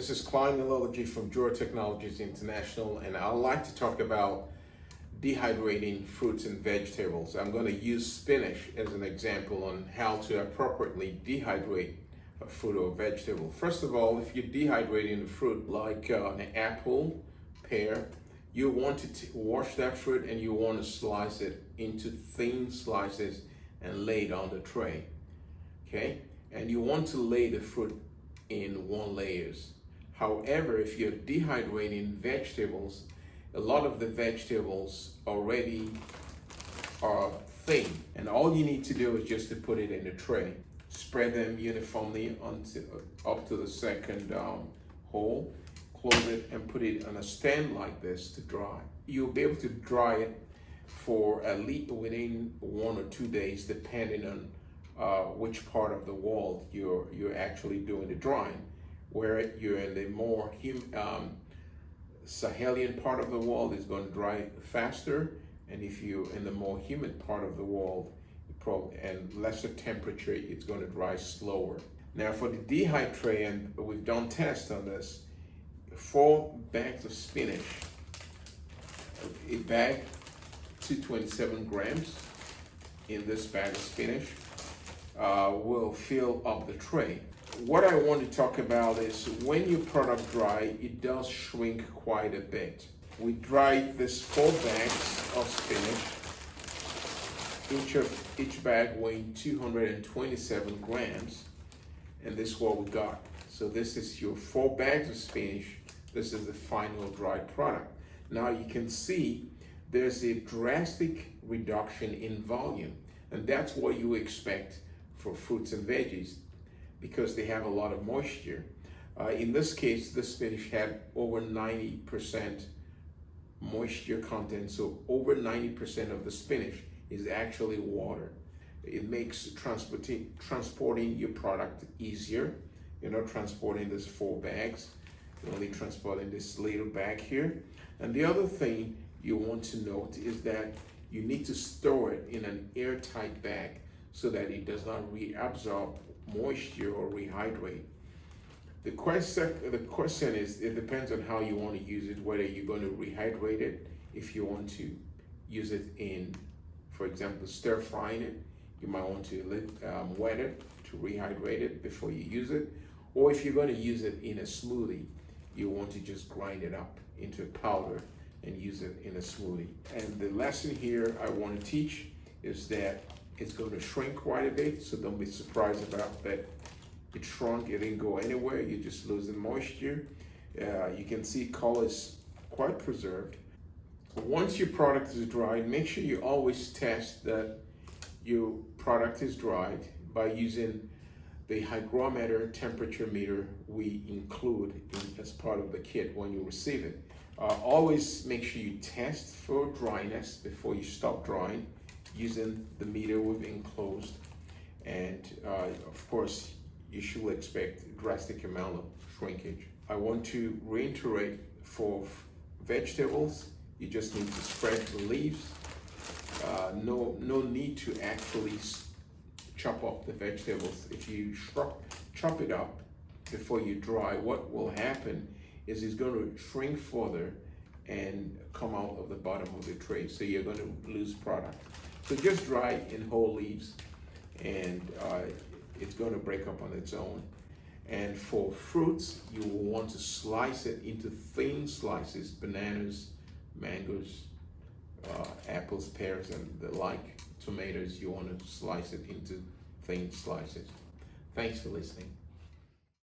This is Klein Philology from Jura Technologies International, and I'd like to talk about dehydrating fruits and vegetables. I'm going to use spinach as an example on how to appropriately dehydrate a fruit or vegetable. First of all, if you're dehydrating a fruit like an apple, pear, you want to wash that fruit and you want to slice it into thin slices and lay it on the tray. Okay? And you want to lay the fruit in one layers. However, if you're dehydrating vegetables, a lot of the vegetables already are thin, and all you need to do is just to put it in a tray. Spread them uniformly up to the second hole, close it, and put it on a stand like this to dry. You'll be able to dry it for at least within 1 or 2 days, depending on which part of the wall you're actually doing the drying. Where you're in the more Sahelian part of the world, it's going to dry faster, and if you're in the more humid part of the world and lesser temperature, it's going to dry slower. Now for the Dehytray, and we've done tests on this, 4 bags of spinach, a bag 227 grams in this bag of spinach will fill up the tray. What I want to talk about is when your product dry, it does shrink quite a bit. We dried this 4 bags of spinach, each bag weighing 227 grams, and this is what we got. So this is your 4 bags of spinach. This is the final dried product. Now you can see there's a drastic reduction in volume, and that's what you expect for fruits and veggies, because they have a lot of moisture. In this case, the spinach had over 90% moisture content, so over 90% of the spinach is actually water. It makes transporting your product easier. You're not transporting this 4 bags, you're only transporting this little bag here. And the other thing you want to note is that you need to store it in an airtight bag so that it does not reabsorb moisture or rehydrate. The question is, it depends on how you want to use it, whether you're going to rehydrate it. If you want to use it in, for example, stir frying it, you might want to wet it to rehydrate it before you use it. Or if you're going to use it in a smoothie, you want to just grind it up into a powder and use it in a smoothie. And the lesson here I want to teach is that it's going to shrink quite a bit, so don't be surprised about that. It shrunk, it didn't go anywhere, you're just losing moisture. You can see color is quite preserved. Once your product is dried, make sure you always test that your product is dried by using the hygrometer temperature meter we include as part of the kit when you receive it. Always make sure you test for dryness before you stop drying, using the meter we've enclosed, and of course you should expect a drastic amount of shrinkage. I want to reiterate, for vegetables you just need to spread the leaves. No need to actually chop up the vegetables. If you chop it up before you dry, what will happen is it's going to shrink further and come out of the bottom of the tray, so you're going to lose product. So just dry in whole leaves, and it's going to break up on its own. And for fruits, you will want to slice it into thin slices: bananas, mangoes, apples, pears, and the like. Tomatoes, you want to slice it into thin slices. Thanks for listening.